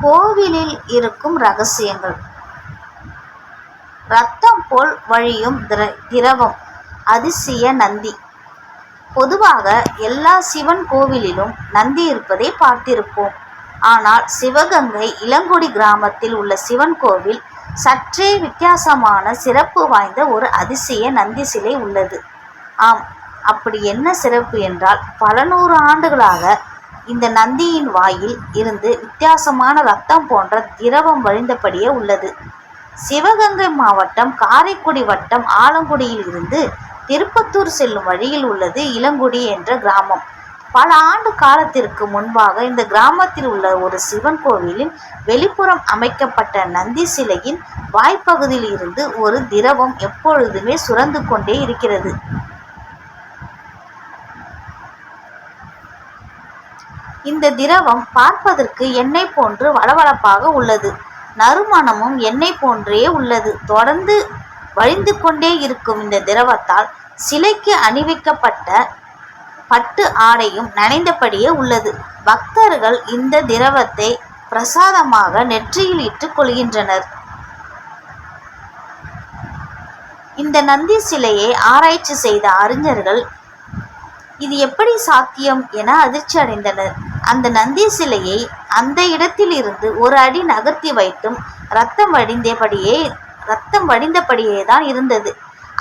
கோவிலில் இருக்கும் ரகசியங்கள். இரத்தம் போல் வழியும் திரவம் அதிசய நந்தி. பொதுவாக எல்லா சிவன் கோவிலிலும் நந்தி இருப்பதை பார்த்திருப்போம். ஆனால் சிவகங்கை இளங்குடி கிராமத்தில் உள்ள சிவன் கோவில் சற்றே வித்தியாசமான சிறப்பு வாய்ந்த ஒரு அதிசய நந்தி சிலை உள்ளது. ஆம், அப்படி என்ன சிறப்பு என்றால், பல நூறு ஆண்டுகளாக இந்த நந்தியின் வாயில் இருந்து வித்தியாசமான இரத்தம் போன்ற திரவம் வழிந்தபடியே உள்ளது. சிவகங்கை மாவட்டம் காரைக்குடி வட்டம் ஆலங்குடியில் இருந்து திருப்பத்தூர் செல்லும் வழியில் உள்ளது இளங்குடி என்ற கிராமம். பல ஆண்டு காலத்திற்கு முன்பாக இந்த கிராமத்தில் உள்ள ஒரு சிவன் கோவிலின் வெளிப்புறம் அமைக்கப்பட்ட நந்தி சிலையின் வாய்ப்பகுதியில் இருந்து ஒரு திரவம் எப்பொழுதுமே சுரந்து கொண்டே இருக்கிறது. இந்த திரவம் பார்ப்பதற்கு எண்ணெய் போன்று வளவளப்பாக உள்ளது. நறுமணமும் எண்ணெய் போன்றே உள்ளது. தொடர்ந்து வழிந்து கொண்டே இருக்கும் இந்த திரவத்தால் சிலைக்கு அணிவிக்கப்பட்ட பட்டு ஆடையும் நனைந்தபடியே உள்ளது. பக்தர்கள் இந்த திரவத்தை பிரசாதமாக நெற்றியில் இட்டுக் கொள்கின்றனர். இந்த நந்தி சிலையை ஆராய்ச்சி செய்த அறிஞர்கள் இது எப்படி சாத்தியம் என அதிர்ச்சி அடைந்தனர். அந்த நந்தி சிலையை அந்த இடத்தில் இருந்து ஒரு அடி நகர்த்தி வைத்தும் இரத்தம் வடிந்தபடியே தான் இருந்தது.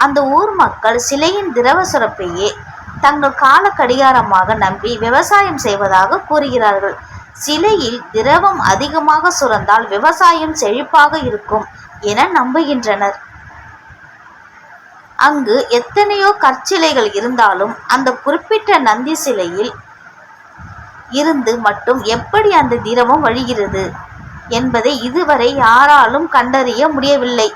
அந்த ஊர் மக்கள் சிலையின் திரவ சுரப்பையே தங்கள் கால கடிகாரமாக நம்பி விவசாயம் செய்வதாக கூறுகிறார்கள். சிலையில் திரவம் அதிகமாக சுரந்தால் விவசாயம் செழிப்பாக இருக்கும் என நம்புகின்றனர். அங்கு எத்தனையோ கற்சிலைகள் இருந்தாலும் அந்த குறிப்பிட்ட நந்தி சிலையில் இருந்து மட்டும் எப்படி அந்த திரவம் வழிகிறது என்பதை இதுவரை யாராலும் கண்டறிய முடியவில்லை.